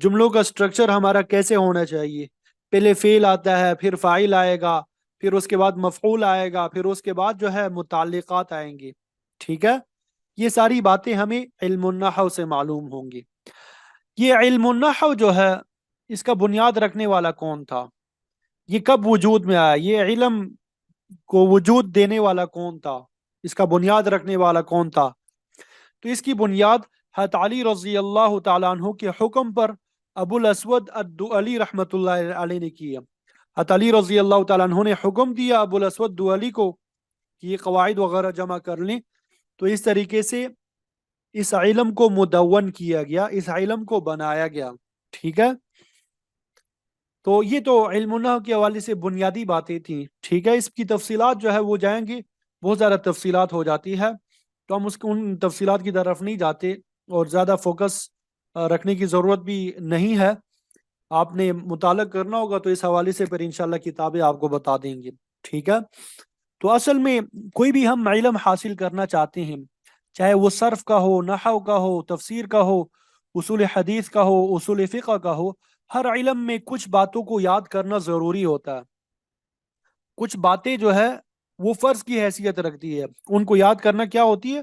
جملوں کا سٹرکچر ہمارا کیسے ہونا چاہیے، پہلے فعل آتا ہے، پھر فاعل آئے گا، پھر اس کے بعد مفعول آئے گا، پھر اس کے بعد جو ہے متعلقات آئیں گے، ٹھیک ہے؟ یہ ساری باتیں ہمیں علم النحو سے معلوم ہوں گی۔ یہ علم النحو جو ہے، اس کا بنیاد رکھنے والا کون تھا؟ یہ کب وجود میں آیا؟ یہ علم کو وجود دینے والا کون تھا؟ اس کا بنیاد رکھنے والا کون تھا؟ تو اس کی بنیاد حضرت علی رضی اللہ تعالیٰ عنہ کے حکم پر ابو الاسود الدؤلی رحمۃ اللہ علیہ نے کی ہے۔ حضرت علی رضی اللہ تعالیٰ عنہ نے حکم دیا ابو الاسود دؤلی کو کہ یہ قواعد وغیرہ جمع کر لیں، تو اس طریقے سے اس علم کو مدون کیا گیا، اس علم کو بنایا گیا، ٹھیک ہے؟ تو یہ تو علم النحو کے حوالے سے بنیادی باتیں تھیں، ٹھیک ہے؟ اس کی تفصیلات جو ہے وہ جائیں گے، بہت زیادہ تفصیلات ہو جاتی ہے، تو ہم ان تفصیلات کی طرف نہیں جاتے، اور زیادہ فوکس رکھنے کی ضرورت بھی نہیں ہے۔ آپ نے مطالعہ کرنا ہوگا تو اس حوالے سے پھر انشاءاللہ کتابیں آپ کو بتا دیں گے، ٹھیک ہے؟ تو اصل میں کوئی بھی ہم علم حاصل کرنا چاہتے ہیں، چاہے وہ صرف کا ہو، نحو کا ہو، تفسیر کا ہو، اصول حدیث کا ہو، اصول فقہ کا ہو، ہر علم میں کچھ باتوں کو یاد کرنا ضروری ہوتا ہے۔ کچھ باتیں جو ہے وہ فرض کی حیثیت رکھتی ہے، ان کو یاد کرنا کیا ہوتی ہے؟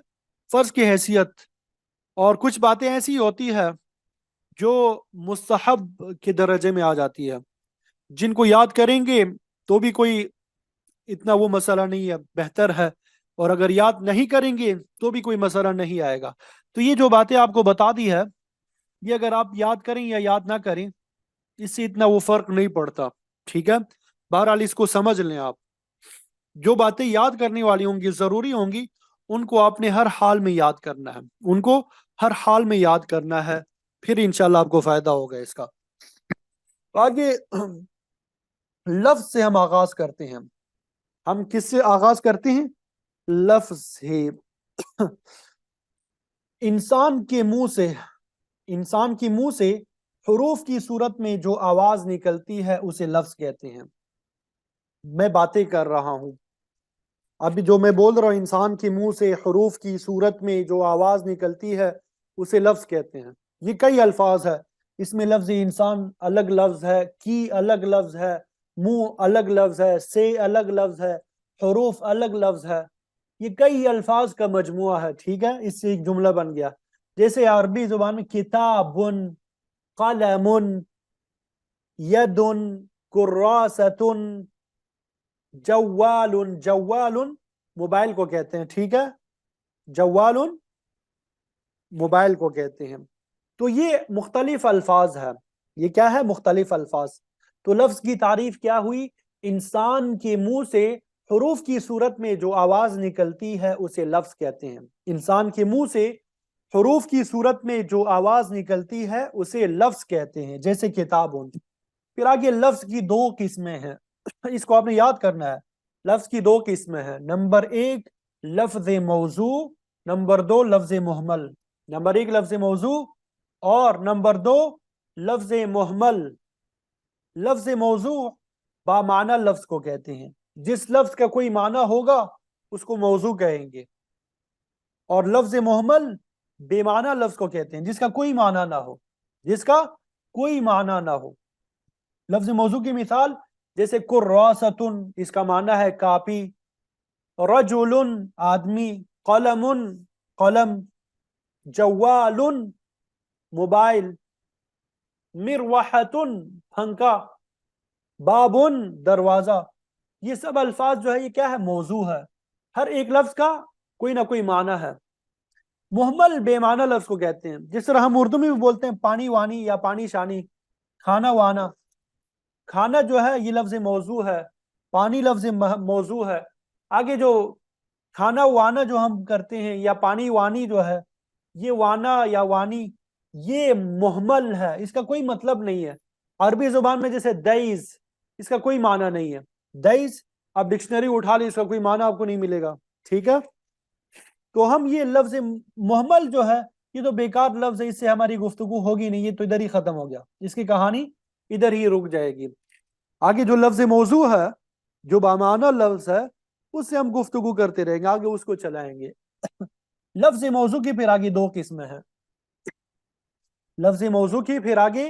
فرض کی حیثیت۔ اور کچھ باتیں ایسی ہوتی ہے جو مستحب کے درجے میں آ جاتی ہے، جن کو یاد کریں گے تو بھی کوئی اتنا وہ مسئلہ نہیں ہے، بہتر ہے، اور اگر یاد نہیں کریں گے تو بھی کوئی مسئلہ نہیں آئے گا۔ تو یہ جو باتیں آپ کو بتا دی ہے، یہ اگر آپ یاد کریں یا یاد نہ کریں، اس سے اتنا وہ فرق نہیں پڑتا، ٹھیک ہے؟ بہرحال اس کو سمجھ لیں آپ، جو باتیں یاد کرنے والی ہوں گی، ضروری ہوں گی، ان کو آپ نے ہر حال میں یاد کرنا ہے، ان کو ہر حال میں یاد کرنا ہے، پھر انشاءاللہ آپ کو فائدہ ہوگا اس کا۔ آگے لفظ سے ہم آغاز کرتے ہیں۔ ہم کس سے آغاز کرتے ہیں؟ لفظ سے۔ انسان کے منہ سے، انسان کے منہ سے حروف کی صورت میں جو آواز نکلتی ہے اسے لفظ کہتے ہیں۔ میں باتیں کر رہا ہوں، ابھی جو میں بول رہا ہوں، انسان کے منہ سے حروف کی صورت میں جو آواز نکلتی ہے اسے لفظ کہتے ہیں۔ یہ کئی الفاظ ہے، اس میں لفظ انسان الگ لفظ ہے، کی الگ لفظ ہے، منہ الگ لفظ ہے، سے الگ لفظ ہے، حروف الگ لفظ ہے، یہ کئی الفاظ کا مجموعہ ہے، ٹھیک ہے؟ اس سے ایک جملہ بن گیا۔ جیسے عربی زبان میں کتاب، قلم، ید، کراست، جوال، جوال موبائل کو کہتے ہیں، ٹھیک ہے؟ جوال موبائل کو کہتے ہیں۔ تو یہ مختلف الفاظ ہے، یہ کیا ہے؟ مختلف الفاظ۔ تو لفظ کی تعریف کیا ہوئی؟ انسان کے منہ سے حروف کی صورت میں جو آواز نکلتی ہے اسے لفظ کہتے ہیں۔ انسان کے منہ سے حروف کی صورت میں جو آواز نکلتی ہے اسے لفظ کہتے ہیں، جیسے کتاب۔ پھر آگے لفظ کی دو قسمیں ہیں، اس کو آپ نے یاد کرنا ہے۔ لفظ کی دو قسمیں ہیں، نمبر ایک لفظ موضوع، نمبر دو لفظ محمل۔ نمبر ایک لفظ موضوع اور نمبر دو لفظ محمل۔ لفظ موضوع بامعنی لفظ کو کہتے ہیں، جس لفظ کا کوئی معنی ہوگا اس کو موضوع کہیں گے، اور لفظ محمل بے معنی لفظ کو کہتے ہیں، جس کا کوئی معنی نہ ہو، جس کا کوئی معنی نہ ہو۔ لفظ موضوع کی مثال جیسے کراست، اس کا معنی ہے کاپی، رجل آدمی، قلم قلم، جوال موبائل، مروحۃ پنکھا، باب دروازہ۔ یہ سب الفاظ جو ہے یہ کیا ہے؟ موضوع ہے، ہر ایک لفظ کا کوئی نہ کوئی معنی ہے۔ محمل بے معنی لفظ کو کہتے ہیں، جس طرح ہم اردو میں بھی بولتے ہیں پانی وانی یا پانی شانی، کھانا وانا۔ کھانا جو ہے یہ لفظ موضوع ہے، پانی لفظ موضوع ہے۔ آگے جو کھانا وانا جو ہم کرتے ہیں یا پانی وانی جو ہے، یہ وانا یا وانی یہ محمل ہے، اس کا کوئی مطلب نہیں ہے۔ عربی زبان میں جیسے دیز، اس کا کوئی معنی نہیں ہے۔ دیز آپ ڈکشنری اٹھا لیں، اس کا کوئی معنی آپ کو نہیں ملے گا، ٹھیک ہے؟ تو ہم یہ لفظ محمل جو ہے یہ تو بیکار لفظ ہے، اس سے ہماری گفتگو ہوگی نہیں، یہ تو ادھر ہی ختم ہو گیا، اس کی کہانی ادھر ہی رک جائے گی۔ آگے جو لفظ موضوع ہے، جو بامعنی لفظ ہے، اس سے ہم گفتگو کرتے رہیں گے، آگے اس کو چلائیں گے۔ لفظ موضوع کی پھر آگے دو قسمیں ہیں۔ لفظ موضوع کی پھر آگے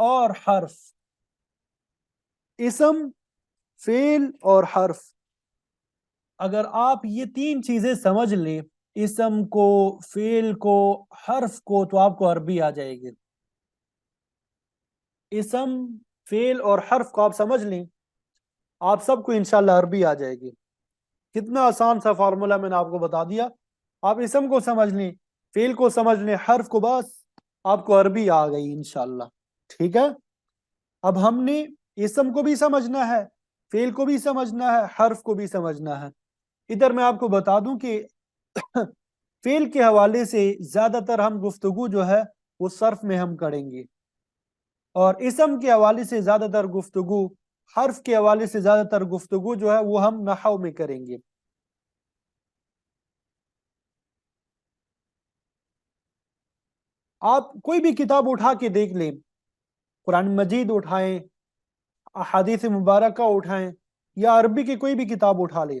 اور حرف، اسم، فعل اور حرف، اگر آپ یہ تین چیزیں سمجھ لیں، اسم کو، فعل کو، حرف کو، تو آپ کو عربی آ جائے گی۔ اسم، فعل اور حرف کو آپ سمجھ لیں، آپ سب کو انشاءاللہ عربی آ جائے گی۔ کتنا آسان سا فارمولا میں نے آپ کو بتا دیا۔ آپ اسم کو سمجھ لیں، فعل کو سمجھ لیں، حرف کو، بس آپ کو عربی آ گئی انشاءاللہ۔ ٹھیک ہے، اب ہم نے اسم کو بھی سمجھنا ہے، فعل کو بھی سمجھنا ہے، حرف کو بھی سمجھنا ہے۔ ادھر میں آپ کو بتا دوں کہ فعل کے حوالے سے زیادہ تر ہم گفتگو جو ہے وہ صرف میں ہم کریں گے، اور اسم کے حوالے سے زیادہ تر گفتگو، حرف کے حوالے سے زیادہ تر گفتگو جو ہے وہ ہم نحو میں کریں گے۔ آپ کوئی بھی کتاب اٹھا کے دیکھ لیں، قرآن مجید اٹھائیں، احادیث مبارکہ اٹھائیں، یا عربی کی کوئی بھی کتاب اٹھا لیں،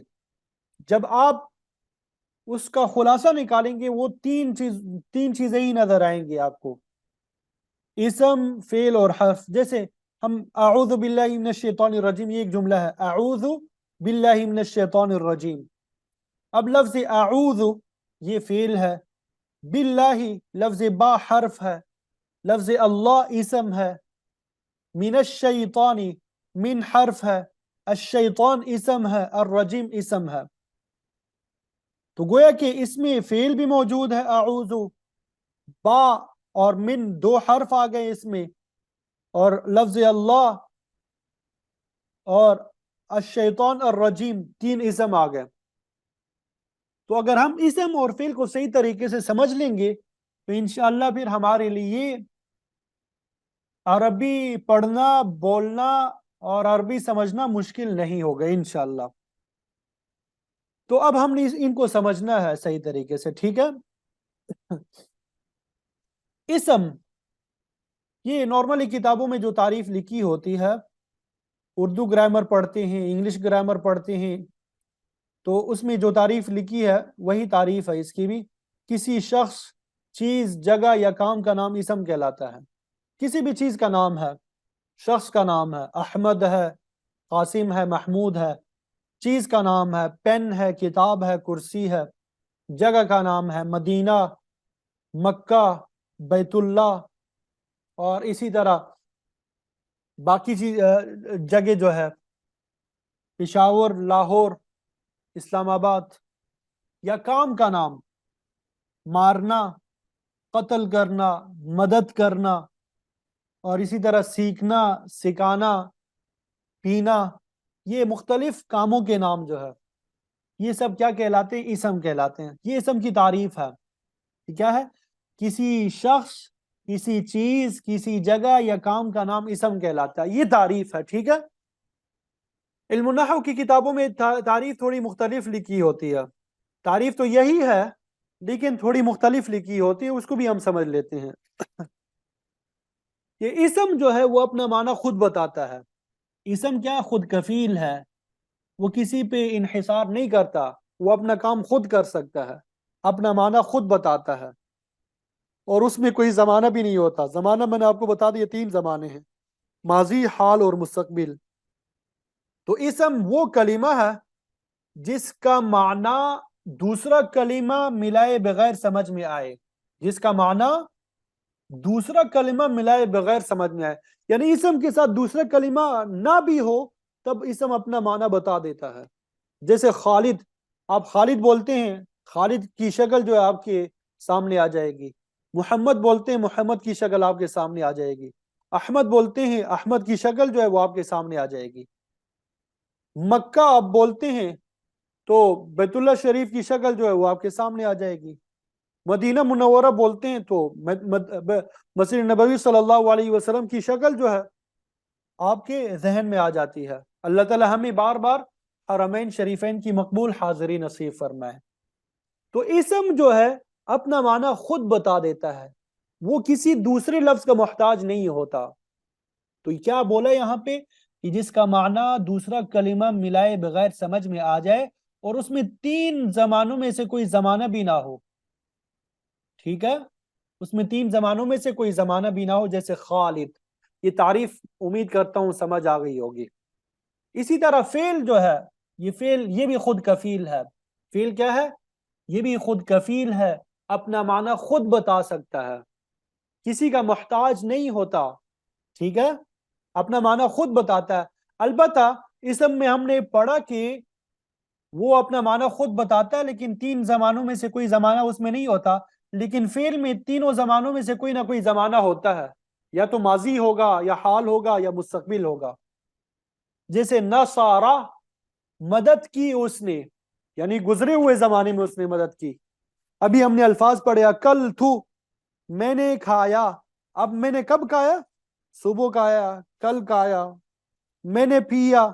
جب آپ اس کا خلاصہ نکالیں گے وہ تین چیزیں ہی نظر آئیں گے آپ کو، اسم، فعل اور حرف۔ جیسے ہم اعوذ باللہ من الشیطان الرجیم، یہ ایک جملہ ہے، اعوذ باللہ من الشیطان الرجیم۔ اب لفظ اعوذ یہ فعل ہے، باللہ لفظ با حرف ہے، لفظ اللہ اسم ہے، من الشیطان من حرف ہے، الشیطان اسم ہے، الرجیم اسم ہے۔ تو گویا کہ اس میں فعل بھی موجود ہے اعوذ، با اور من دو حرف آ گئے اس میں، اور لفظ اللہ اور الشیطان الرجیم تین اسم آ گئے۔ تو اگر ہم اسم اور فعل کو صحیح طریقے سے سمجھ لیں گے تو انشاءاللہ پھر ہمارے لیے عربی پڑھنا، بولنا اور عربی سمجھنا مشکل نہیں ہوگا انشاءاللہ۔ تو اب ہم نے ان کو سمجھنا ہے صحیح طریقے سے، ٹھیک ہے۔ اسم، یہ نارملی کتابوں میں جو تعریف لکھی ہوتی ہے، اردو گرامر پڑھتے ہیں، انگلش گرامر پڑھتے ہیں، تو اس میں جو تعریف لکھی ہے وہی تعریف ہے اس کی بھی۔ کسی شخص، چیز، جگہ یا کام کا نام اسم کہلاتا ہے۔ کسی بھی چیز کا نام ہے، شخص کا نام ہے، احمد ہے، قاسم ہے، محمود ہے، چیز کا نام ہے، پین ہے، کتاب ہے، کرسی ہے، جگہ کا نام ہے مدینہ، مکہ، بیت اللہ، اور اسی طرح باقی چیز جگہ جو ہے پشاور، لاہور، اسلام آباد، یا کام کا نام مارنا، قتل کرنا، مدد کرنا، اور اسی طرح سیکھنا، سکھانا، پینا، یہ مختلف کاموں کے نام جو ہے یہ سب کیا کہلاتے ہیں؟ اسم کہلاتے ہیں۔ یہ اسم کی تعریف ہے، کیا ہے؟ کسی شخص، کسی چیز، کسی جگہ یا کام کا نام اسم کہلاتا ہے، یہ تعریف ہے، ٹھیک ہے۔ علم النحو کی کتابوں میں تعریف تھوڑی مختلف لکھی ہوتی ہے، تعریف تو یہی ہے لیکن تھوڑی مختلف لکھی ہوتی ہے، اس کو بھی ہم سمجھ لیتے ہیں۔ یہ اسم جو ہے وہ اپنا معنی خود بتاتا ہے۔ اسم کیا؟ خود کفیل ہے، وہ کسی پہ انحصار نہیں کرتا، وہ اپنا کام خود کر سکتا ہے، اپنا معنی خود بتاتا ہے، اور اس میں کوئی زمانہ بھی نہیں ہوتا۔ زمانہ میں نے آپ کو بتا دیا تین زمانے ہیں، ماضی، حال اور مستقبل۔ تو اسم وہ کلمہ ہے جس کا معنی دوسرا کلمہ ملائے بغیر سمجھ میں آئے، جس کا معنی دوسرا کلمہ ملائے بغیر سمجھ میں آئے، یعنی اسم کے ساتھ دوسرا کلمہ نہ بھی ہو تب اسم اپنا معنی بتا دیتا ہے۔ جیسے خالد، آپ خالد بولتے ہیں، خالد کی شکل جو ہے آپ کے سامنے آ جائے گی۔ محمد بولتے ہیں، محمد کی شکل آپ کے سامنے آ جائے گی۔ احمد بولتے ہیں، احمد کی شکل جو ہے وہ آپ کے سامنے آ جائے گی۔ مکہ آپ بولتے ہیں تو بیت اللہ شریف کی شکل جو ہے وہ آپ کے سامنے آ جائے گی۔ مدینہ منورہ بولتے ہیں تو مسجد نبوی صلی اللہ علیہ وسلم کی شکل جو ہے آپ کے ذہن میں آ جاتی ہے۔ اللہ تعالی ہمیں بار بار حرمین شریفین کی مقبول حاضری نصیب فرمائے۔ تو اسم جو ہے اپنا معنی خود بتا دیتا ہے، وہ کسی دوسرے لفظ کا محتاج نہیں ہوتا۔ تو کیا بولا یہاں پہ کہ جس کا معنی دوسرا کلمہ ملائے بغیر سمجھ میں آ جائے اور اس میں تین زمانوں میں سے کوئی زمانہ بھی نہ ہو، ٹھیک ہے، اس میں تین زمانوں میں سے کوئی زمانہ بھی نہ ہو، جیسے خالد، یہ تعریف امید کرتا ہوں سمجھ آ گئی ہوگی۔ اسی طرح فعل جو ہے، یہ فعل یہ بھی خود کفیل ہے۔ فعل کیا ہے؟ یہ بھی خود کفیل ہے، اپنا معنی خود بتا سکتا ہے، کسی کا محتاج نہیں ہوتا، ٹھیک ہے، اپنا معنی خود بتاتا ہے۔ البتہ اسم میں ہم نے پڑھا کہ وہ اپنا معنی خود بتاتا ہے، لیکن تین زمانوں میں سے کوئی زمانہ اس میں نہیں ہوتا، لیکن فعل میں تینوں زمانوں میں سے کوئی نہ کوئی زمانہ ہوتا ہے، یا تو ماضی ہوگا، یا حال ہوگا، یا مستقبل ہوگا۔ جیسے نصارہ، مدد کی اس نے، یعنی گزرے ہوئے زمانے میں اس نے مدد کی۔ ابھی ہم نے الفاظ پڑھے، کل تھو، میں نے کھایا۔ اب میں نے کب کھایا؟ صبح کھایا، کل کھایا۔ میں نے پیا،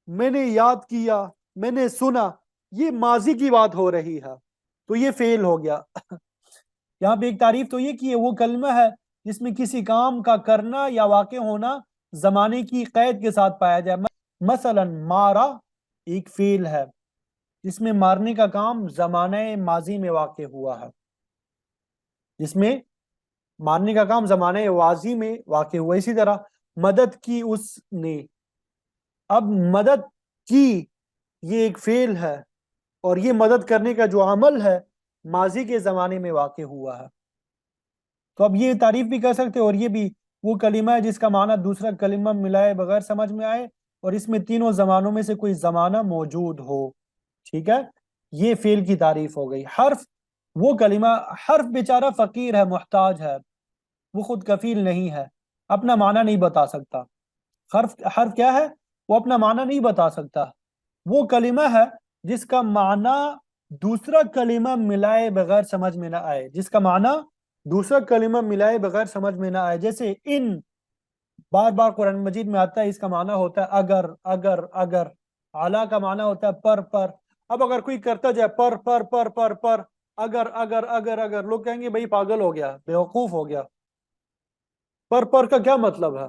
میں نے یاد کیا، میں نے سنا، یہ ماضی کی بات ہو رہی ہے، تو یہ فعل ہو گیا۔ یہاں پہ ایک تعریف تو یہ کہ وہ کلمہ ہے جس میں کسی کام کا کرنا یا واقع ہونا زمانے کی قید کے ساتھ پایا جائے۔ مثلا مارا ایک فعل ہے جس میں مارنے کا کام زمانہ ماضی میں واقع ہوا ہے، جس میں مارنے کا کام زمانہ ماضی میں واقع ہوا۔ اسی طرح مدد کی اس نے، اب مدد کی یہ ایک فعل ہے، اور یہ مدد کرنے کا جو عمل ہے ماضی کے زمانے میں واقع ہوا ہے۔ تو اب یہ تعریف بھی کر سکتے، اور یہ بھی وہ کلمہ ہے جس کا معنی دوسرا کلمہ ملائے بغیر سمجھ میں آئے، اور اس میں تینوں زمانوں میں سے کوئی زمانہ موجود ہو، ٹھیک ہے، یہ فعل کی تعریف ہو گئی۔ حرف، وہ کلمہ، حرف بیچارہ فقیر ہے، محتاج ہے، وہ خود کفیل نہیں ہے، اپنا معنی نہیں بتا سکتا۔ حرف کیا ہے؟ وہ اپنا معنی نہیں بتا سکتا۔ وہ کلمہ ہے جس کا معنی دوسرا کلمہ ملائے بغیر سمجھ میں نہ آئے، جس کا معنی دوسرا کلمہ ملائے بغیر سمجھ میں نہ آئے۔ جیسے ان، بار بار قرآن مجید میں آتا ہے، اس کا معنی ہوتا ہے اگر، اگر، اگر۔ اعلیٰ کا معنی ہوتا ہے پر۔ اب اگر کوئی کرتا جائے پر، اگر، اگر، اگر، اگر، لوگ کہیں گے بھائی پاگل ہو گیا، بیوقوف ہو گیا۔ پر کا کیا مطلب ہے؟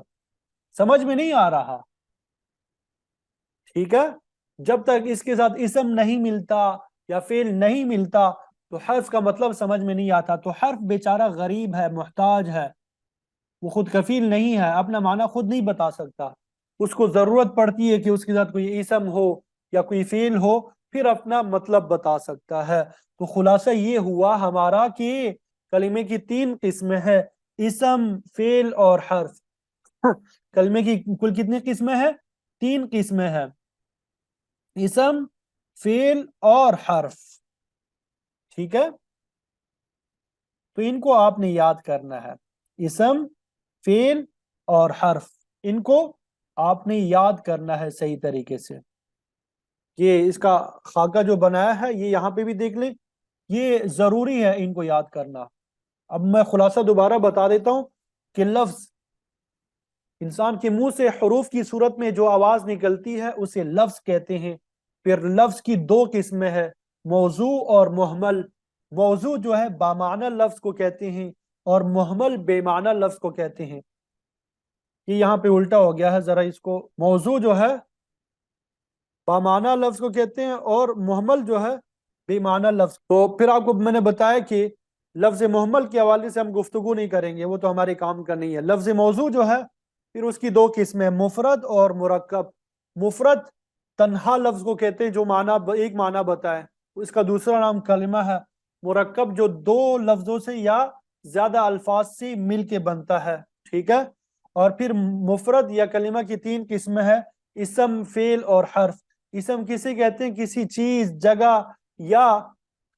سمجھ میں نہیں آ رہا، ٹھیک ہے۔ جب تک اس کے ساتھ اسم نہیں ملتا یا فعل نہیں ملتا تو حرف کا مطلب سمجھ میں نہیں آتا۔ تو حرف بیچارہ غریب ہے، محتاج ہے، وہ خود کفیل نہیں ہے، اپنا معنی خود نہیں بتا سکتا۔ اس کو ضرورت پڑتی ہے کہ اس کے ساتھ کوئی اسم ہو یا کوئی فعل ہو، پھر اپنا مطلب بتا سکتا ہے۔ تو خلاصہ یہ ہوا ہمارا کہ کلمے کی تین قسمیں ہیں، اسم، فعل اور حرف۔ کلمے کی کل کتنی قسمیں ہیں؟ تین قسمیں ہیں، اسم، فعل اور حرف، ٹھیک ہے۔ تو ان کو آپ نے یاد کرنا ہے، اسم، فعل اور حرف، ان کو آپ نے یاد کرنا ہے صحیح طریقے سے۔ یہ اس کا خاکہ جو بنایا ہے، یہ یہاں پہ بھی دیکھ لیں، یہ ضروری ہے ان کو یاد کرنا۔ اب میں خلاصہ دوبارہ بتا دیتا ہوں کہ لفظ، انسان کے منہ سے حروف کی صورت میں جو آواز نکلتی ہے اسے لفظ کہتے ہیں۔ پھر لفظ کی دو قسمیں ہیں، موضوع اور محمل۔ موضوع جو ہے بامعنی لفظ کو کہتے ہیں، اور محمل بے معنی لفظ کو کہتے ہیں۔ یہ یہاں پہ الٹا ہو گیا ہے، ذرا اس کو، موضوع جو ہے بامعنی لفظ کو کہتے ہیں، اور محمل جو ہے بے معنی لفظ۔ تو پھر آپ کو میں نے بتایا کہ لفظ محمل کے حوالے سے ہم گفتگو نہیں کریں گے، وہ تو ہمارے کام کا نہیں ہے۔ لفظ موضوع جو ہے پھر اس کی دو قسمیں، مفرد اور مرکب۔ مفرد تنہا لفظ کو کہتے ہیں جو معنی ایک معنی بتائے، اس کا دوسرا نام کلمہ ہے۔ مرکب جو دو لفظوں سے یا زیادہ الفاظ سے مل کے بنتا ہے، ٹھیک ہے۔ اور پھر مفرد یا کلمہ کی تین قسمیں ہیں، اسم، فعل اور حرف۔ اسم کسے کہتے ہیں؟ کسی چیز، جگہ یا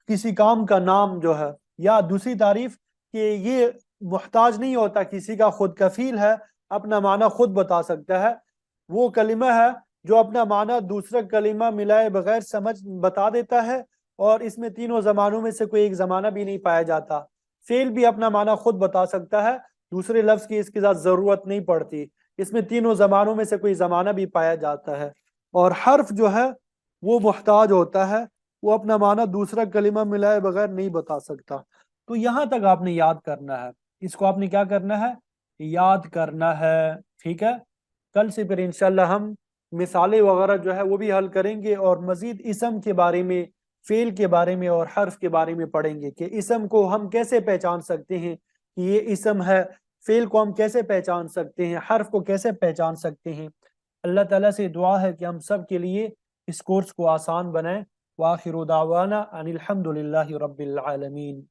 کسی کام کا نام جو ہے، یا دوسری تعریف کہ یہ محتاج نہیں ہوتا کسی کا، خود کفیل ہے، اپنا معنی خود بتا سکتا ہے۔ وہ کلمہ ہے جو اپنا معنی دوسرا کلمہ ملائے بغیر سمجھ بتا دیتا ہے، اور اس میں تینوں زمانوں میں سے کوئی ایک زمانہ بھی نہیں پایا جاتا۔ فعل بھی اپنا معنی خود بتا سکتا ہے، دوسرے لفظ کی اس کے ساتھ ضرورت نہیں پڑتی، اس میں تینوں زمانوں میں سے کوئی زمانہ بھی پایا جاتا ہے۔ اور حرف جو ہے وہ محتاج ہوتا ہے، وہ اپنا معنی دوسرا کلمہ ملائے بغیر نہیں بتا سکتا۔ تو یہاں تک آپ نے یاد کرنا ہے، اس کو آپ نے کیا کرنا ہے؟ یاد کرنا ہے، ٹھیک ہے۔ کل سے پھر انشاءاللہ ہم مثالیں وغیرہ جو ہے وہ بھی حل کریں گے، اور مزید اسم کے بارے میں، فعل کے بارے میں اور حرف کے بارے میں پڑھیں گے کہ اسم کو ہم کیسے پہچان سکتے ہیں کہ یہ اسم ہے، فعل کو ہم کیسے پہچان سکتے ہیں، حرف کو کیسے پہچان سکتے ہیں۔ اللہ تعالیٰ سے دعا ہے کہ ہم سب کے لیے اس کورس کو آسان بنائیں۔ وآخر دعوانا ان الحمد للہ رب العالمین۔